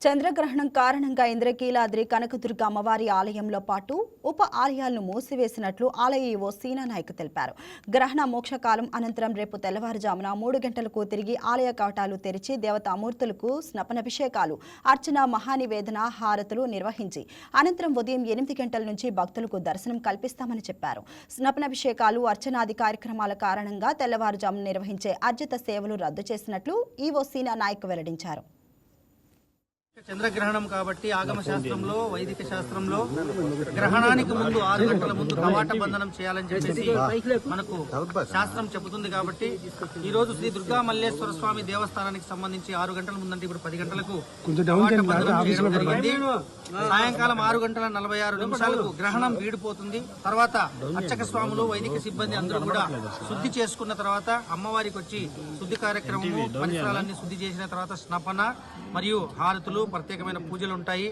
చంద్రగ్రహణం కారణంగా ఇంద్రకీలాద్రి కనకదుర్గ అమ్మవారి ఆలయంలో పాటు ఉప ఆలయాలను మూసివేసినట్లు ఆలయ ఈవో సీనా నాయక్ తెలిపారు. గ్రహణ మోక్షకాలం అనంతరం రేపు తెల్లవారుజామున 3 గంటలకు తిరిగి ఆలయ కవాటాలు తెరిచి దేవతామూర్తులకు స్నపనాభిషేకాలు, అర్చన, మహానివేదన, హారతులు నిర్వహించి అనంతరం ఉదయం 8 గంటల నుంచి భక్తులకు దర్శనం కల్పిస్తామని చెప్పారు. స్నపనాభిషేకాలు, అర్చనాది కార్యక్రమాల కారణంగా తెల్లవారుజామున నిర్వహించే అర్జిత సేవలు రద్దు చేసినట్లు ఈవో సీనా నాయక్ వెల్లడించారు. చంద్రగ్రహణం కాబట్టి ఆగమ శాస్త్రంలో, వైదిక శాస్త్రంలో గ్రహణానికి ముందు 6 గంటల ముందు కవాట బంధనం చేయాలని చెప్పేసి మనకు శాస్త్రం చెబుతుంది. కాబట్టి ఈ రోజు శ్రీ దుర్గా మల్లేశ్వర స్వామి దేవస్థానానికి సంబంధించి 6 గంటల ముందంటే ఇప్పుడు 10 గంటలకు కవాట బంధనం చేయడం జరిగింది. సాయంకాలం 6 గంటల 46 నిమిషాలకు గ్రహణం వీడిపోతుంది. తర్వాత అర్చక స్వాములు, వైదిక సిబ్బంది అందరూ కూడా శుద్ధి చేసుకున్న తర్వాత అమ్మవారికి వచ్చి శుద్ధి కార్యక్రమము, పరిసరాలన్నీ శుద్ధి చేసిన తర్వాత స్నపన మరియు హారతులు, ప్రత్యేకమైన పూజలు ఉంటాయి.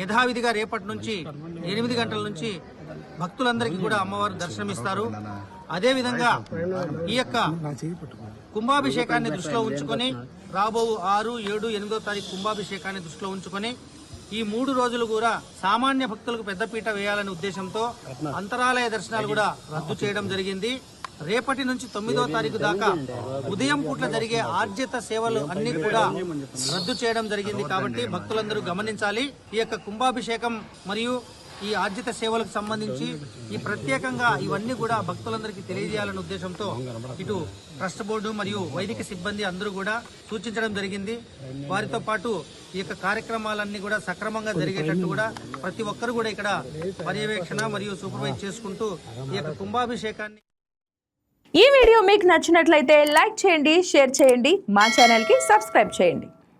యథావిధిగా రేపటి నుంచి 8 గంటల నుంచి భక్తులందరికీ కూడా అమ్మవారు దర్శనమిస్తారు. అదేవిధంగా ఈ యొక్క కుంభాభిషేకాన్ని దృష్టిలో ఉంచుకొని రాబో 6, 7, 8వ తారీఖు కుంభాభిషేకాన్ని దృష్టిలో ఉంచుకొని ఈ 3 రోజులు కూడా సామాన్య భక్తులకు పెద్దపీట వేయాలనే ఉద్దేశంతో అంతరాలయ దర్శనాలు కూడా రద్దు చేయడం జరిగింది. రేపటి నుంచి 9వ తారీఖు దాకా ఉదయం పూట్ల జరిగే ఆర్జిత సేవలు అన్ని కూడా రద్దు చేయడం జరిగింది. కాబట్టి భక్తులందరూ గమనించాలి. ఈ యొక్క కుంభాభిషేకం మరియు ఈ ఆర్జిత సేవలకు సంబంధించి ఈ ప్రత్యేకంగా ఇవన్నీ కూడా భక్తులందరికీ తెలియజేయాలనే ఉద్దేశంతో ఇటు ట్రస్ట్ బోర్డు మరియు వైదిక సిబ్బంది అందరూ కూడా సూచించడం జరిగింది. వారితో పాటు ఈ యొక్క కార్యక్రమాలన్నీ కూడా సక్రమంగా జరిగేటట్టు కూడా ప్రతి ఒక్కరు కూడా ఇక్కడ పర్యవేక్షణ మరియు సూపర్వైజ్ చేసుకుంటూ ఈ యొక్క కుంభాభిషేకాన్ని. ఈ వీడియో మీకు నచ్చినట్లయితే లైక్ చేయండి, షేర్ చేయండి, మా ఛానల్కి సబ్స్క్రైబ్ చేయండి.